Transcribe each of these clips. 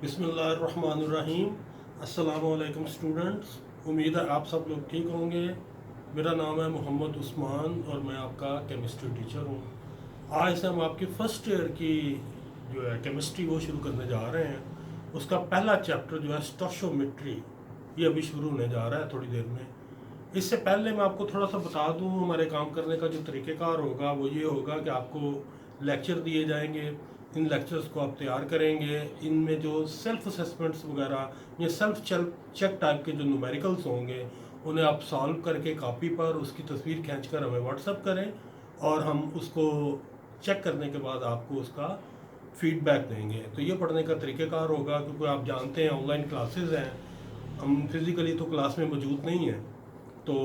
बिस्मिल्लाहिर्रहमानिर्रहीम। अस्सलामुअलैकुम स्टूडेंट्स, उम्मीद है आप सब लोग ठीक होंगे। मेरा नाम है मोहम्मद उस्मान और मैं आपका केमिस्ट्री टीचर हूँ। आज से हम आपकी फ़र्स्ट ईयर की जो है केमिस्ट्री वो शुरू करने जा रहे हैं। उसका पहला चैप्टर जो है स्टोशियोमेट्री, ये अभी शुरू होने जा रहा है थोड़ी देर में। इससे पहले मैं आपको थोड़ा सा बता दूँ, हमारे काम करने का जो तरीक़ेकार होगा वो ये होगा कि आपको लेक्चर दिए जाएंगे। इन लेक्चर्स को आप तैयार करेंगे। इनमें जो सेल्फ असेसमेंट्स वगैरह या सेल्फ चेक टाइप के जो न्यूमेरिकल्स होंगे उन्हें आप सॉल्व करके कॉपी पर उसकी तस्वीर खींचकर हमें व्हाट्सएप करें और हम उसको चेक करने के बाद आपको उसका फीडबैक देंगे। तो ये पढ़ने का तरीक़ेकार होगा, क्योंकि आप जानते हैं ऑनलाइन क्लासेस हैं, हम फिज़िकली तो क्लास में मौजूद नहीं हैं, तो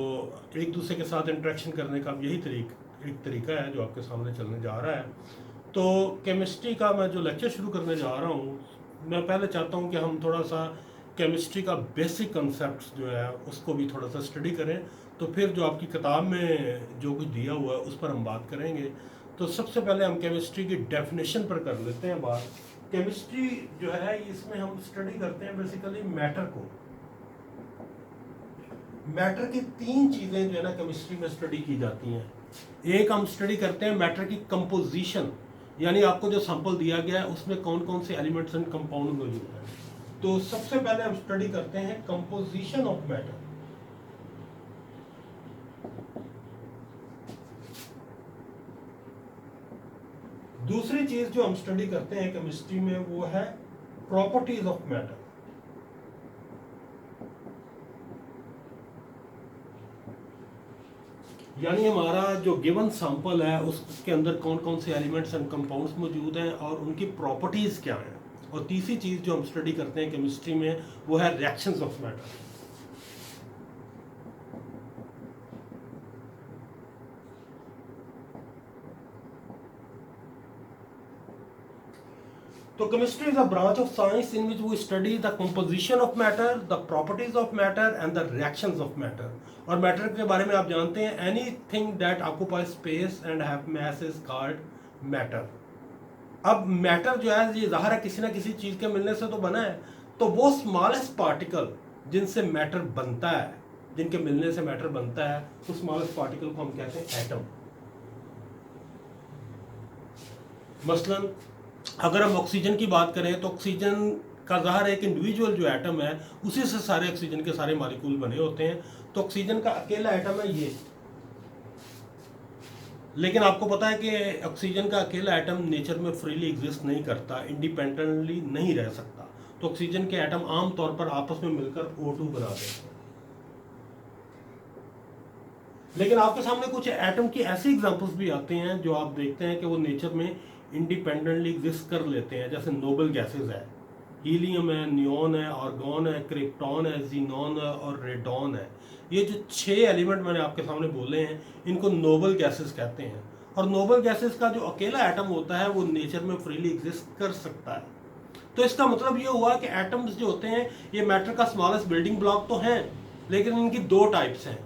एक दूसरे के साथ इंटरेक्शन करने का यही एक तरीका है जो आपके सामने चलने जा रहा है। तो केमिस्ट्री का मैं जो लेक्चर शुरू करने जा रहा हूँ, मैं पहले चाहता हूँ कि हम थोड़ा सा केमिस्ट्री का बेसिक कंसेप्ट जो है उसको भी थोड़ा सा स्टडी करें। तो फिर जो आपकी किताब में जो कुछ दिया हुआ है उस पर हम बात करेंगे। तो सबसे पहले हम केमिस्ट्री की डेफिनेशन पर कर लेते हैं बात। केमिस्ट्री जो है इसमें हम स्टडी करते हैं बेसिकली मैटर को। मैटर की तीन चीज़ें जो है ना केमिस्ट्री में स्टडी की जाती हैं। एक हम स्टडी करते हैं मैटर की कंपोजिशन, यानी आपको जो सैंपल दिया गया है उसमें कौन कौन से एलिमेंट्स एंड कंपाउंड मौजूद हैं। तो सबसे पहले हम स्टडी करते हैं कंपोजिशन ऑफ मैटर। दूसरी चीज जो हम स्टडी करते हैं केमिस्ट्री में वो है प्रॉपर्टीज ऑफ मैटर। यानी हमारा जो गिवन सैंपल है उसके अंदर कौन कौन से एलिमेंट्स एंड कंपाउंड्स मौजूद हैं और उनकी प्रॉपर्टीज़ क्या हैं। और तीसरी चीज़ जो हम स्टडी करते हैं केमिस्ट्री में वो है रिएक्शंस ऑफ मैटर। तो chemistry is a branch of science in which we study the composition of matter, the properties of matter and the reactions of matter. और मैटर के बारे में आप जानते हैं, anything that occupy space and have mass is called matter. अब matter जो है ये ज़ाहिर है किसी ना किसी चीज़ के मिलने से तो बना है, तो वो स्मॉलेस्ट पार्टिकल जिनसे मैटर बनता है, जिनके मिलने से मैटर बनता है, उस स्मॉलेस्ट पार्टिकल को हम कहते हैं एटम। मसलन अगर हम ऑक्सीजन की बात करें तो ऑक्सीजन का ज़ाहिर एक इंडिविजुअल जो एटम है उसी से सारे ऑक्सीजन के सारे मॉलिक्यूल बने होते हैं। तो ऑक्सीजन का अकेला एटम है ये। लेकिन आपको पता है कि ऑक्सीजन का अकेला एटम नेचर में फ्रीली एग्जिस्ट नहीं करता, इंडिपेंडेंटली नहीं रह सकता। तो ऑक्सीजन के एटम आम तौर पर आपस में मिलकर O2 बना देते हैं। लेकिन आपके सामने कुछ एटम की ऐसी एग्जांपल्स भी आते हैं जो आप देखते हैं कि वो नेचर में इंडिपेंडेंटली एग्जिस्ट कर लेते हैं। जैसे नोबल गैसेज है, हीलियम है, नियॉन है, आर्गॉन है, क्रिप्टॉन है, जीनॉन है और रेडॉन है। ये जो 6 एलिमेंट मैंने आपके सामने बोले हैं इनको नोबल गैसेस कहते हैं। और नोबल गैसेस का जो अकेला एटम होता है वो नेचर में फ्रीली एग्जिस्ट कर सकता है। तो इसका मतलब ये हुआ कि एटम्स जो होते हैं ये मैटर का स्मॉलेस्ट बिल्डिंग ब्लॉक तो हैं, लेकिन इनकी दो टाइप्स हैं।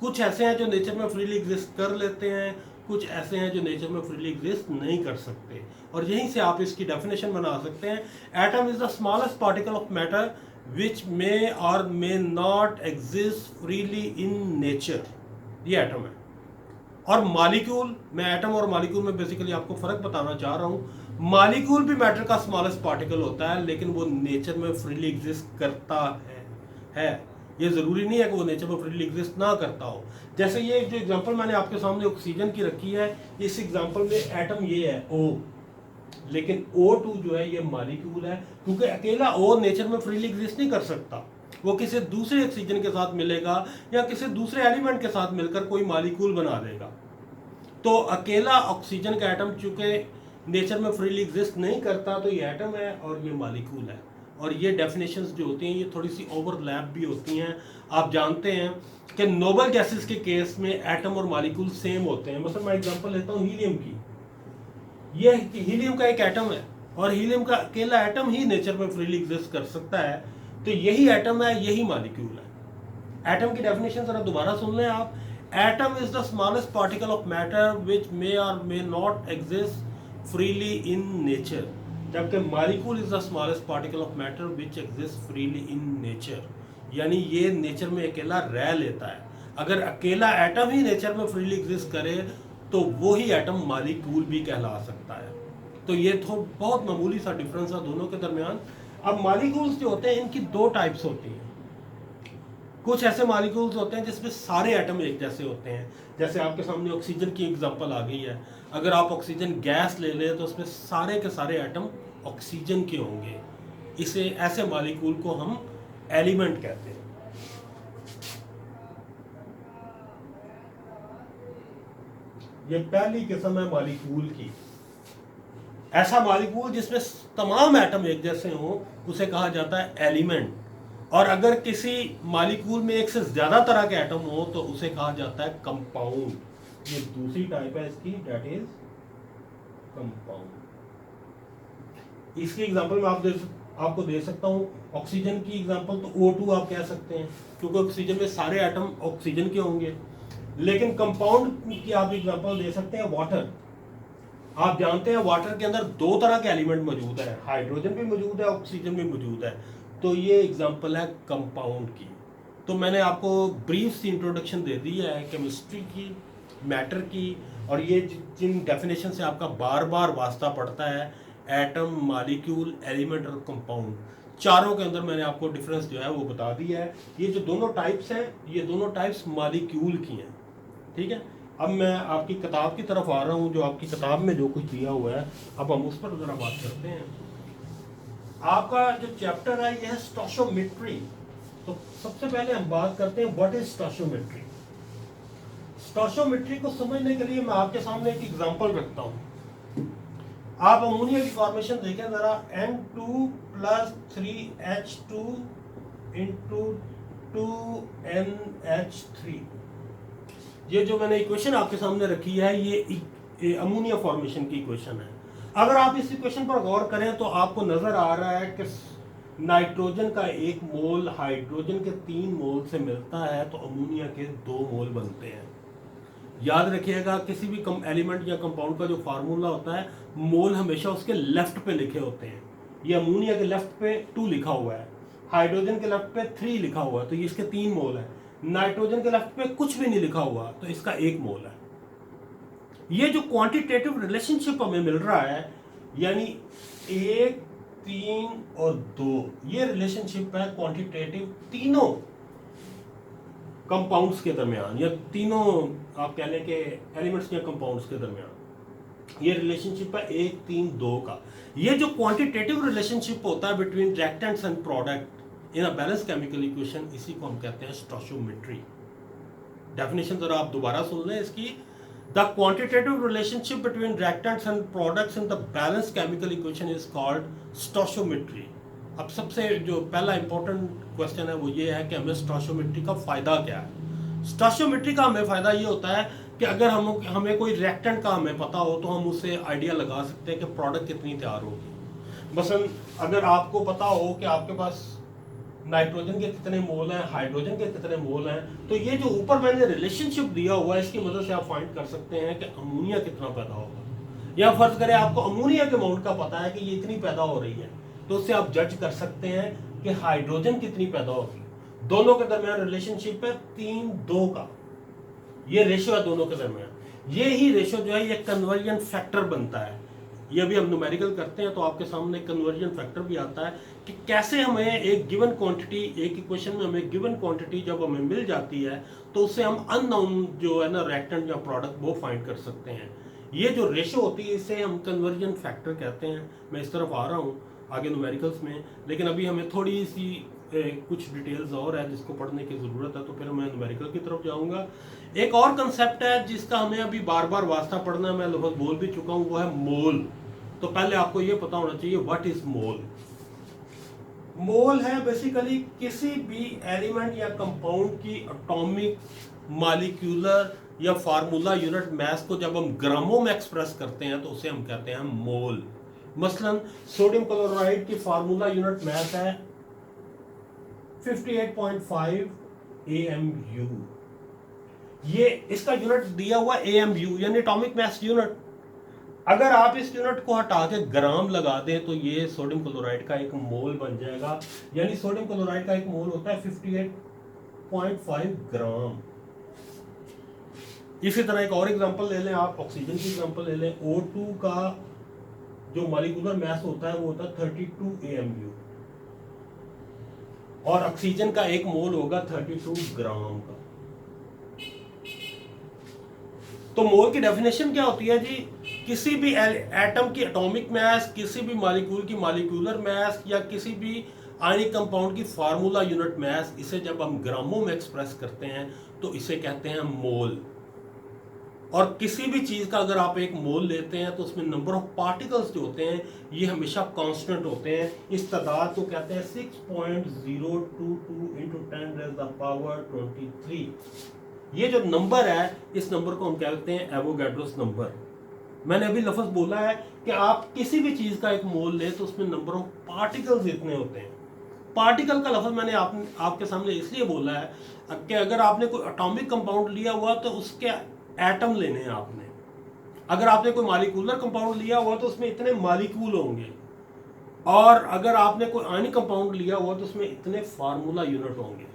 कुछ ऐसे हैं जो नेचर में फ्रीली एग्जिस्ट कर लेते हैं, कुछ ऐसे हैं जो नेचर में फ्रीली एग्जिस्ट नहीं कर सकते। और यहीं से आप इसकी डेफिनेशन बना सकते हैं। Atom is the smallest particle of matter which may or may not exist freely in nature. ये एटम है। और मॉलिक्यूल, मैं एटम और मॉलिक्यूल में बेसिकली आपको फर्क बताना चाह रहा हूँ। मॉलिक्यूल भी मैटर का स्मॉलेस्ट पार्टिकल होता है, लेकिन वो नेचर में फ्रीली एग्जिस्ट करता है। ये ज़रूरी नहीं है कि वो नेचर में फ्रीली एग्जिस्ट ना करता हो। जैसे ये जो एग्जांपल मैंने आपके सामने ऑक्सीजन की रखी है, इस एग्जांपल में एटम ये है O, लेकिन O2 जो है ये मॉलिक्यूल है, क्योंकि अकेला O नेचर में फ्रीली एग्जिस्ट नहीं कर सकता। वो किसी दूसरे ऑक्सीजन के साथ मिलेगा या किसी दूसरे एलिमेंट के साथ मिलकर कोई मॉलिक्यूल बना देगा। तो अकेला ऑक्सीजन का एटम चूंकि नेचर में फ्रीली एग्जिस्ट नहीं करता, तो ये एटम है और ये मॉलिक्यूल है। और ये डेफिनेशंस जो होती हैं ये थोड़ी सी ओवरलैप भी होती हैं। आप जानते हैं कि नोबल गैसेस के केस में एटम और मॉलिक्यूल सेम होते हैं। मतलब मैं एग्जांपल लेता हूँ हीलियम की। ये हीलियम का एक एटम है और हीलियम का अकेला एटम ही नेचर में फ्रीली एग्जिस्ट कर सकता है। तो यही एटम है, यही मॉलिक्यूल है। एटम की डेफिनेशन जरा दोबारा सुन लें आप। Atom is the smallest particle of matter which may or may not exist freely in nature. जबकि molecule is the smallest particle of matter which exist freely in nature, यानी ये नेचर में अकेला रह लेता है। अगर अकेला एटम ही नेचर में फ्रीली एग्जिस्ट करे तो वो ही एटम मालिक्यूल भी कहला सकता है। तो ये तो बहुत मामूली सा डिफरेंस है दोनों के दरमियान। अब मालिक्यूल्स जो होते हैं इनकी दो टाइप्स होती हैं। कुछ ऐसे मालिक्यूल्स होते हैं जिसमें सारे एटम एक जैसे होते हैं, जैसे आपके सामने ऑक्सीजन की एग्जांपल आ गई है। अगर आप ऑक्सीजन गैस ले लें तो उसमें सारे के सारे एटम ऑक्सीजन के होंगे। इसे ऐसे मालिक्यूल को हम एलिमेंट कहते हैं। ये पहली किस्म है मालिक्यूल की। ऐसा मालिक्यूल जिसमें तमाम एटम एक जैसे हों उसे कहा जाता है एलिमेंट। और अगर किसी मालिक्यूल में एक से ज्यादा तरह के एटम हो तो उसे कहा जाता है कंपाउंड। ये दूसरी टाइप है इसकी, दैट इज कंपाउंड। इसकी एग्जांपल मैं आपको दे सकता हूं। ऑक्सीजन की एग्जांपल तो O2 आप कह सकते हैं, क्योंकि ऑक्सीजन में सारे एटम ऑक्सीजन के होंगे। लेकिन कंपाउंड की आप एग्जांपल दे सकते हैं वाटर। आप जानते हैं वाटर के अंदर दो तरह के एलिमेंट मौजूद है, हाइड्रोजन भी मौजूद है, ऑक्सीजन भी मौजूद है। तो ये एग्जांपल है कंपाउंड की। तो मैंने आपको ब्रीफ सी इंट्रोडक्शन दे दी है केमिस्ट्री की, मैटर की, और ये जिन डेफिनेशन से आपका बार बार वास्ता पड़ता है, एटम, मॉलिक्यूल, एलिमेंट और कंपाउंड, चारों के अंदर मैंने आपको डिफरेंस जो है वो बता दिया है। ये जो दोनों टाइप्स हैं, ये दोनों टाइप्स मॉलिक्यूल की हैं। ठीक है, अब मैं आपकी किताब की तरफ आ रहा हूँ। जो आपकी किताब में जो कुछ दिया हुआ है, अब हम उस पर जरा बात करते हैं। आपका जो चैप्टर है ये है स्टोशियोमेट्री। तो सबसे पहले हम बात करते हैं व्हाट इज स्टोशियोमेट्री। स्टोशियोमेट्री को समझने के लिए मैं आपके सामने एक एग्जांपल रखता हूं। आप अमोनिया की फॉर्मेशन देखें जरा, N2 + 3H2 × 2NH3। ये जो मैंने इक्वेशन आपके सामने रखी है ये अमोनिया फॉर्मेशन की इक्वेशन है। अगर आप इस इक्वेशन पर गौर करें तो आपको नजर आ रहा है कि नाइट्रोजन का 1 मोल हाइड्रोजन के 3 मोल से मिलता है तो अमोनिया के 2 मोल बनते हैं। याद रखिएगा, किसी भी एलिमेंट या कंपाउंड का जो फार्मूला होता है, मोल हमेशा उसके लेफ्ट पे लिखे होते हैं। ये अमोनिया के लेफ्ट पे 2 लिखा हुआ है, हाइड्रोजन के लेफ्ट पे 3 लिखा हुआ है, तो ये इसके 3 मोल है। नाइट्रोजन के लेफ्ट पे कुछ भी नहीं लिखा हुआ तो इसका 1 मोल है। ये जो क्वांटिटेटिव रिलेशनशिप हमें मिल रहा है, यानी 1, 3 और 2, ये रिलेशनशिप है क्वांटिटेटिव तीनों कंपाउंड्स के दरमियान, या तीनों आप कह लें कि एलिमेंट्स या कंपाउंड्स के दरमियान। ये रिलेशनशिप है 1, 3, 2 का। ये जो क्वांटिटेटिव रिलेशनशिप होता है between reactants and product in a balance chemical equation, इसी को हम कहते हैं स्टोशियोमेट्री। डेफिनेशन जरा आप दोबारा सुन लें इसकी। The quantitative relationship between reactants and products in the balanced chemical equation is called stoichiometry. अब सबसे जो पहला इंपॉर्टेंट क्वेश्चन है वो ये है कि हमें स्टोशियोमेट्री का फायदा क्या है। स्टोशियोमेट्री का हमें फायदा ये होता है कि अगर हमें कोई रिएक्टेंट का हमें पता हो तो हम उससे आइडिया लगा सकते हैं कि प्रोडक्ट कितनी तैयार होगी। मसलन अगर आपको पता हो कि आपके पास नाइट्रोजन के कितने मोल हैं, हाइड्रोजन के कितने मोल हैं, तो ये जो ऊपर मैंने रिलेशनशिप दिया हुआ है इसकी मदद से आप फाइंड कर सकते हैं कि अमोनिया कितना पैदा होगा। या फर्ज करें आपको अमोनिया के अमाउंट का पता है कि ये इतनी पैदा हो रही है, तो उससे आप जज कर सकते हैं कि हाइड्रोजन कितनी पैदा होगी। दोनों के दरमियान रिलेशनशिप है 3:2 का, ये रेशियो है दोनों के दरमियान। ये ही रेशियो जो है ये कन्वर्जन फैक्टर बनता है। ये भी हम न्यूमेरिकल करते हैं तो आपके सामने कन्वर्जन फैक्टर भी आता है कि कैसे हमें एक गिवन क्वांटिटी, एक इक्वेशन में हमें गिवन क्वांटिटी जब हमें मिल जाती है तो उससे हम अननोन जो है ना रिएक्टेंट या प्रोडक्ट वो फाइंड कर सकते हैं। ये जो रेशियो होती है इसे हम कन्वर्जन फैक्टर कहते हैं। मैं इस तरफ आ रहा हूँ आगे न्यूमेरिकल्स में, लेकिन अभी हमें थोड़ी सी कुछ डिटेल्स और है जिसको पढ़ने की ज़रूरत है, तो फिर मैं न्यूमेरिकल की तरफ जाऊँगा। एक और कंसेप्ट है जिसका हमें अभी बार बार वास्ता पढ़ना है, मैं लगभग बोल भी चुका हूँ, वो है मोल। तो पहले आपको ये पता होना चाहिए व्हाट इज मोल। मोल है बेसिकली किसी भी एलिमेंट या कंपाउंड की एटॉमिक, मॉलिक्यूलर या फार्मूला यूनिट मास को जब हम ग्रामों में एक्सप्रेस करते हैं तो उसे हम कहते हैं मोल। मसलन सोडियम क्लोराइड की फार्मूला यूनिट मास है 58.5 AMU। ये इसका यूनिट दिया हुआ AMU यानी एटॉमिक मास यूनिट। अगर आप इस यूनिट को हटा के ग्राम लगा दें तो ये सोडियम क्लोराइड का एक मोल बन जाएगा, यानी सोडियम क्लोराइड का एक मोल होता है 58.5 ग्राम। इसी तरह एक और एग्जांपल ले लें आप, ऑक्सीजन की एग्जांपल ले लें। O2 का जो मॉलिक्यूलर मास होता है वो होता है 32 AMU, और ऑक्सीजन का एक मोल होगा 32 ग्राम का। तो मोल की डेफिनेशन क्या होती है जी? किसी भी एटम की एटॉमिक मास, किसी भी मॉलिक्यूल की मॉलिक्यूलर मास, या किसी भी आयनिक कंपाउंड की फार्मूला यूनिट मास, इसे जब हम ग्रामों में एक्सप्रेस करते हैं तो इसे कहते हैं मोल। और किसी भी चीज का अगर आप एक मोल लेते हैं तो उसमें नंबर ऑफ पार्टिकल्स जो होते हैं ये हमेशा कांस्टेंट होते हैं। इस तादाद को कहते हैं 6.022 × 10⁻23। ये जो नंबर है इस नंबर को हम कहते हैं एवोगैड्रोस नंबर। मैंने अभी लफ्ज बोला है कि आप किसी भी चीज का एक मोल ले तो उसमें नंबर ऑफ पार्टिकल्स इतने होते हैं। पार्टिकल का लफ्ज मैंने आपके सामने इसलिए बोला है कि अगर आपने कोई एटॉमिक कंपाउंड लिया हुआ तो उसके एटम लेने हैं आपने। अगर आपने कोई मॉलिक्यूलर कंपाउंड लिया हुआ तो उसमें इतने मॉलिक्यूल होंगे, और अगर आपने कोई आयनिक कंपाउंड लिया हुआ तो उसमें इतने फार्मूला यूनिट होंगे।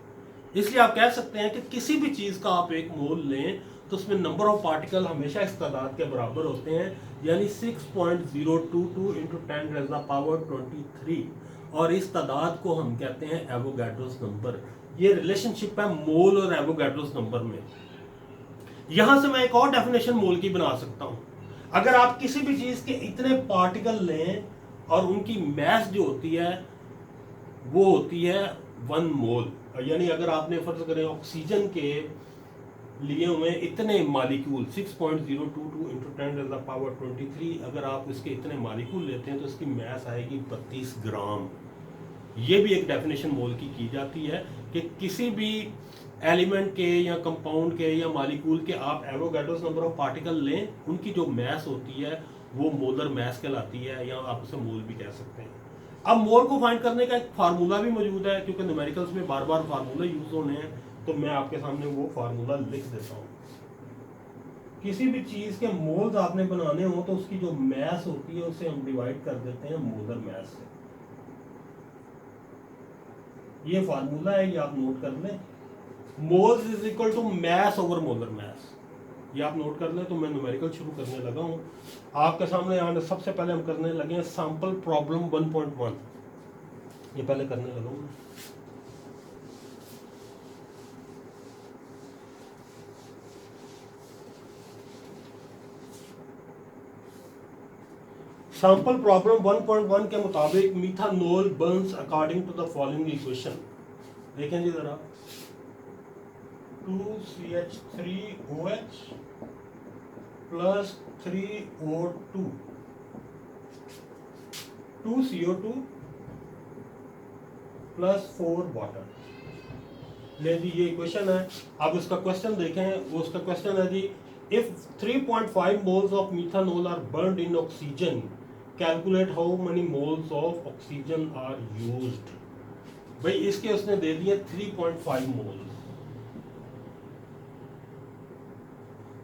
इसलिए आप कह सकते हैं कि किसी भी चीज का आप एक मोल लें तो उसमें नंबर ऑफ पार्टिकल हमेशा इस तादाद के बराबर होते हैं, यानी 6.022 × 10⁻23, और इस तादाद को हम कहते हैं एवोगैड्रोस नंबर। ये रिलेशनशिप है मोल और एवोगैड्रोस नंबर में। यहां से मैं एक और डेफिनेशन मोल की बना सकता हूं। अगर आप किसी भी चीज के इतने पार्टिकल लें और उनकी मास जो होती है वो होती है 1 मोल, यानी अगर आपने फर्ज करें ऑक्सीजन के लिए हुए इतने मॉलिक्यूल 6.022 × 10⁻23, अगर आप इसके इतने मॉलिक्यूल लेते हैं तो इसकी मास आएगी 32 ग्राम। ये भी एक डेफिनेशन मोल की जाती है कि किसी भी एलिमेंट के या कंपाउंड के या मॉलिक्यूल के आप एवोगैड्रोस नंबर ऑफ पार्टिकल लें, उनकी जो मास होती है वो मोलर मास कहलाती है, या आप उसे मोल भी कह सकते हैं। अब मोल को फाइंड करने का एक फार्मूला भी मौजूद है, क्योंकि न्यूमेरिकल्स में बार बार फार्मूला यूज होने हैं, तो मैं आपके सामने वो फार्मूला लिख देता हूँ। किसी भी चीज के मोल्स आपने बनाने हो तो उसकी जो मास होती है उसे हम डिवाइड कर देते हैं मोलर मास से। ये फार्मूला है, ये आप नोट कर लें। Moles is equal to mass over molar mass, ये आप नोट कर लें। तो मैं न्यूमेरिकल शुरू करने लगा हूँ आपके सामने। यहाँ सबसे पहले हम करने लगे हैं सैंपल प्रॉब्लम 1.1, ये पहले करने लगा हूँ। सैंपल प्रॉब्लम 1.1 के मुताबिक methanol burns according to the following equation. देखें जी जरा, 2CH3OH plus 3O2, 2CO2 plus 4 water. ले जी ये इक्वेशन है। अब इसका क्वेश्चन देखें, वो उसका क्वेश्चन है जी, if 3.5 moles of methanol are burned in oxygen, calculate how many moles of oxygen are used। भाई इसके उसने दे दिए 3.5 मोल,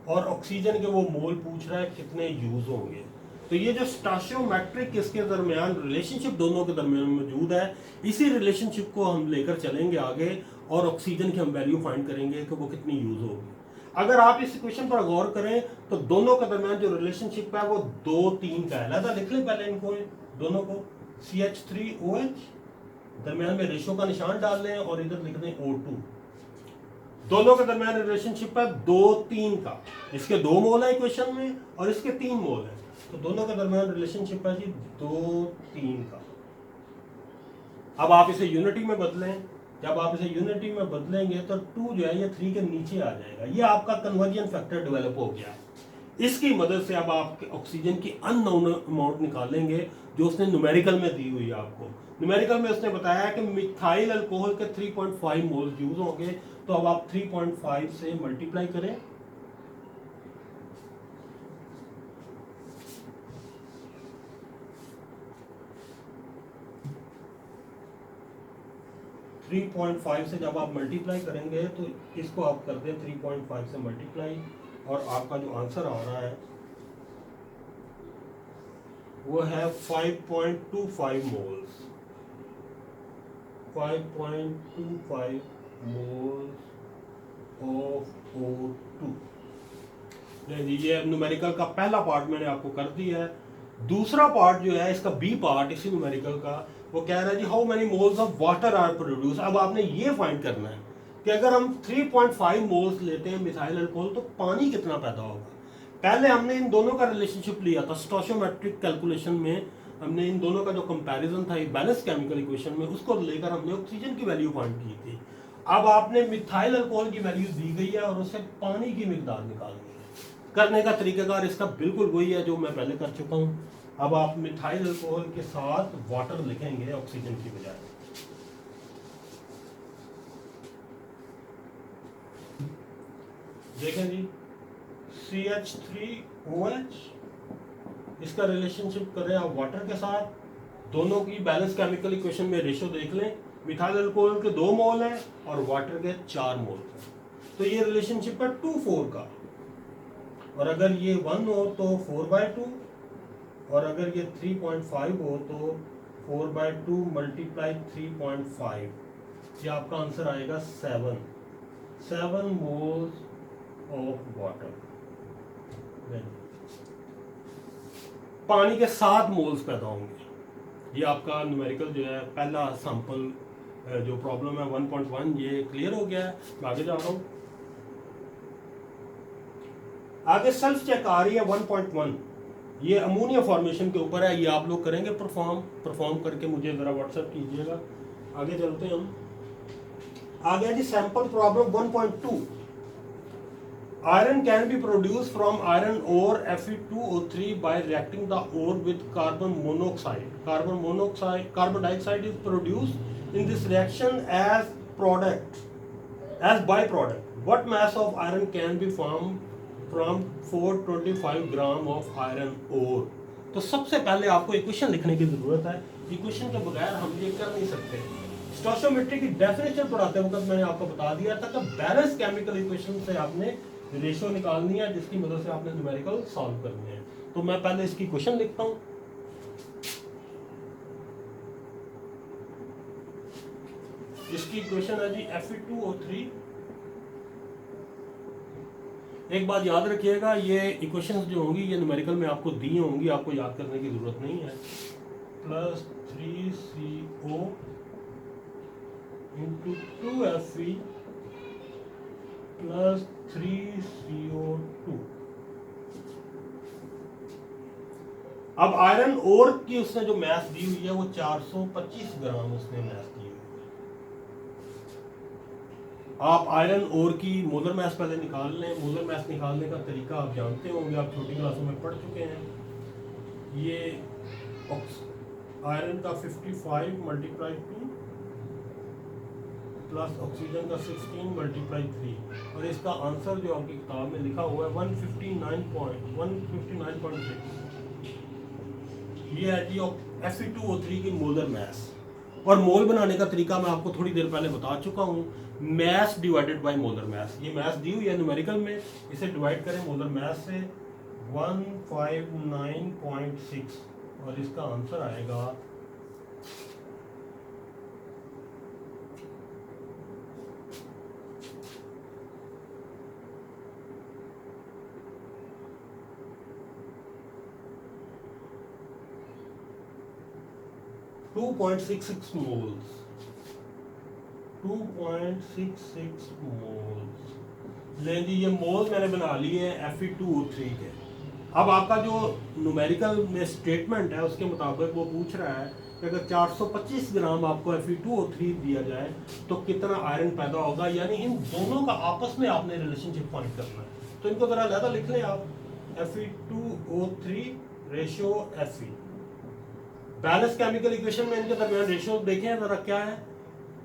और ऑक्सीजन के वो मोल पूछ रहा है कितने यूज होंगे। तो ये जो स्टोइचियोमेट्रिक इसके दरमियान रिलेशनशिप दोनों के दरमियान मौजूद है, इसी रिलेशनशिप को हम लेकर चलेंगे आगे, और ऑक्सीजन की हम वैल्यू फाइंड करेंगे कि वो कितनी यूज होगी। अगर आप इस इक्वेशन पर गौर करें तो दोनों के दरमियान जो रिलेशनशिप है वो 2-3 का है। लिहाजा लिख लें पहले इनको, दोनों को, CH3OH, दरमियान में रेशो का निशान डाल लें और इधर लिख दें O2। दोनों के दरमियान रिलेशनशिप है 2-3 का। इसके 2 मोल है इक्वेशन में और इसके 3 मोल है, तो दोनों के दरमियान रिलेशनशिप है जी 2-3 का। अब आप इसे यूनिटी में बदलें। जब आप इसे यूनिटी में बदलेंगे तो 2 जो है ये 3 के नीचे आ जाएगा। ये आपका कन्वर्जन फैक्टर डेवलप हो गया। इसकी मदद से अब आप ऑक्सीजन की अननोन अमाउंट निकालेंगे जो उसने न्यूमेरिकल में दी हुई है आपको। न्यूमेरिकल में उसने बताया कि मिथाइल अल्कोहल के 3.5 मोल यूज होंगे, तो अब आप 3.5 से मल्टीप्लाई करें। थ्री 3.5 से जब आप मल्टीप्लाई करेंगे तो इसको आप कर दें 3.5 से मल्टीप्लाई, और आपका जो आंसर आ रहा है वो है 5.25 मोल्स, 5.25 मोल्स ऑफ O2। ले लीजिए, अब न्यूमेरिकल का पहला पार्ट मैंने आपको कर दिया है। दूसरा पार्ट जो है इसका बी पार्ट इसी न्यूमेरिकल का, वो कह रहा है जी how many moles of water are produce. अब आपने ये फाइंड करना है कि अगर हम 3.5 मोल्स लेते हैं मिथाइल अल्कोहल तो पानी कितना पैदा होगा। पहले हमने इन दोनों का रिलेशनशिप लिया था स्टोइचियोमेट्रिक कैलकुलेशन में, हमने इन दोनों का जो कंपैरिजन था बैलेंस केमिकल इक्वेशन में, उसको लेकर हमने ऑक्सीजन की वैल्यू फाइंड की थी। अब आपने मिथाइल अल्कोहल की वैल्यू दी गई है और उससे पानी की मिकदार निकालनी है। करने का तरीकाकार इसका बिल्कुल वही है जो मैं पहले कर चुका हूं। अब आप मिथाइल अल्कोहल के साथ वाटर लिखेंगे ऑक्सीजन की बजाय। देखें जी, CH3OH, इसका रिलेशनशिप करें आप वाटर के साथ, दोनों की बैलेंस केमिकल इक्वेशन में रेशो देख लें। मिथाइल अल्कोहल के 2 मोल हैं और वाटर के 4 मोल हैं, तो ये रिलेशनशिप है 2:4 का। और अगर ये 1 हो तो 4/2, और अगर ये 3.5 हो तो 4/2 मल्टीप्लाई 3.5, ये आपका आंसर आएगा 7 मोल्स ऑफ वाटर। पानी के 7 मोल्स पैदा होंगे। ये आपका न्यूमेरिकल जो है पहला सैंपल जो प्रॉब्लम है 1.1 ये क्लियर हो गया है। मैं आगे जा रहा हूँ। आगे सेल्फ चेक आ रही है 1.1, ये अमोनिया फॉर्मेशन के ऊपर है। ये आप लोग करेंगे परफॉर्म करके मुझे जरा व्हाट्सएप कीजिएगा। आगे चलते हैं हम। आ गया जी sample problem 1.2। Iron can be produce from iron ore Fe2O3 by reacting the ore with carbon monoxide. Carbon dioxide is produced in this reaction as by product. What mass of iron can be form from 425 gram of iron ore. तो सबसे पहले आपको equation लिखने की जरूरत है। Equation के बगैर हम ये कर नहीं सकते। स्टोइचियोमेट्री की डेफिनेशन पढ़ाते वक्त मैंने आपको बता दिया था कि बैलेंस केमिकल इक्वेशन से आपने रेशियो निकालनी है, जिसकी मदद से आपने न्यूमेरिकल सॉल्व करने हैं। तो मैं पहले इसकी इक्वेशन लिखता हूं। इसकी इक्वेशन है जी Fe2O3। एक बात याद रखिएगा, ये इक्वेशंस जो होंगी ये न्यूमेरिकल में आपको दी होंगी, आपको याद करने की जरूरत नहीं है। Plus 3CO into 2Fe plus 3CO2। अब आयरन ओर की उसने जो मैथ दी हुई है वो 425 ग्राम उसने मैथ दी हुई है। आप आयरन ओर की मोलर मैथ पहले निकाल लें। मोलर मैथ निकालने का तरीका आप जानते होंगे, आप छोटी क्लासों में पढ़ चुके हैं। ये आयरन का 55 मल्टीप्लाई 2 प्लस ऑक्सीजन का 16 मल्टीप्लाई 3, और इसका आंसर जो आपकी किताब में लिखा हुआ है 159.6। ये है जी Fe2O3 की मोलर मैथ। और मोल बनाने का तरीका मैं आपको थोड़ी देर पहले बता चुका हूँ, math divided by molar math. ये मैथ दी हुई है न्यूमेरिकल में, इसे डिवाइड करें मोलर मैथ से 159.6, और इसका आंसर आएगा 2.66 मोल्स। 2.66 मोल्स लें जी। ये मोल्स मैंने बना लिए हैं Fe2O3 के। अब आपका जो न्यूमेरिकल में स्टेटमेंट है उसके मुताबिक वो पूछ रहा है कि अगर 425 ग्राम आपको Fe2O3 दिया जाए तो कितना आयरन पैदा होगा, यानी इन दोनों का आपस में आपने रिलेशनशिप फाइंड करना है। तो इनको जरा ज़्यादा लिख लें आप, Fe2O3 ratio Fe। Balance chemical equation में इनके दरमियान रेशियो देखें जरा क्या है।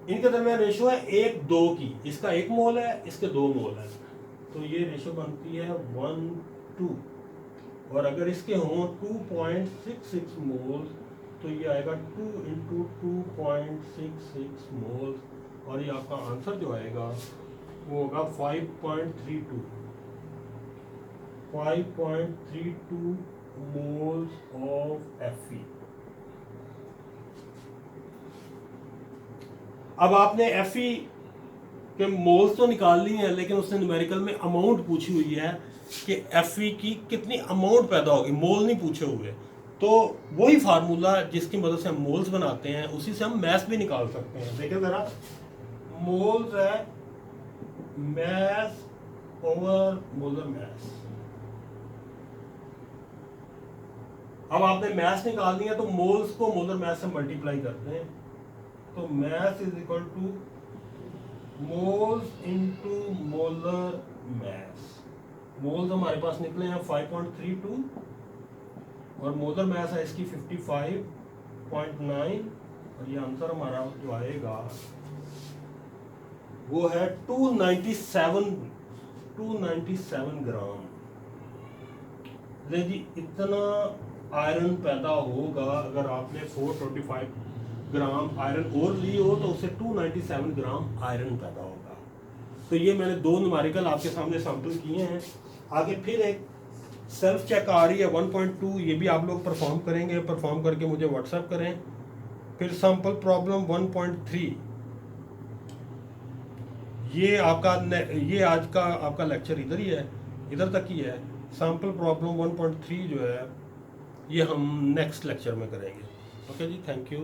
इनके दरमियान रेशियो है 1:2 की। इसका 1 मोल है, इसके 2 मोल है, तो ये रेशियो बनती है 1:2। और अगर इसके हों 2.66 मोल्स तो ये आएगा 2 × 2.66 मोल्स, और ये आपका आंसर जो आएगा वो होगा 5.32 moles of Fe। अब आपने Fe के मोल्स तो निकाल ली हैं, लेकिन उसने न्यूमेरिकल में अमाउंट पूछी हुई है कि Fe की कितनी अमाउंट पैदा होगी, मोल नहीं पूछे हुए। तो वही फार्मूला जिसकी मदद से हम मोल्स बनाते हैं, उसी से हम मैस भी निकाल सकते हैं। देखिए जरा, मोल्स है मैस ओवर मोलर मैस। अब आपने मैस निकाल दिया, तो मोल्स को मोलर मैस से मल्टीप्लाई करते हैं, तो mass is equal to moles into molar mass. Moles हमारे पास निकले हैं 5.32 और मोलर मैस है इसकी 55.9, और ये आंसर हमारा जो आएगा वो है 297 ग्राम। जी इतना आयरन पैदा होगा अगर आपने 425 ग्राम आयरन और ली हो, तो उससे 297 ग्राम आयरन पैदा होगा। तो ये मैंने 2 न्यूमेरिकल आपके सामने सैंपल किए हैं। आगे फिर एक सेल्फ चेक आ रही है 1.2, ये भी आप लोग परफॉर्म करेंगे, परफॉर्म करके मुझे व्हाट्सएप करें। फिर सैंपल प्रॉब्लम 1.3, ये आज का आपका लेक्चर इधर ही है, इधर तक ही है। सैंपल प्रॉब्लम 1.3 जो है ये हम नेक्स्ट लेक्चर में करेंगे। Okay ji, thank you.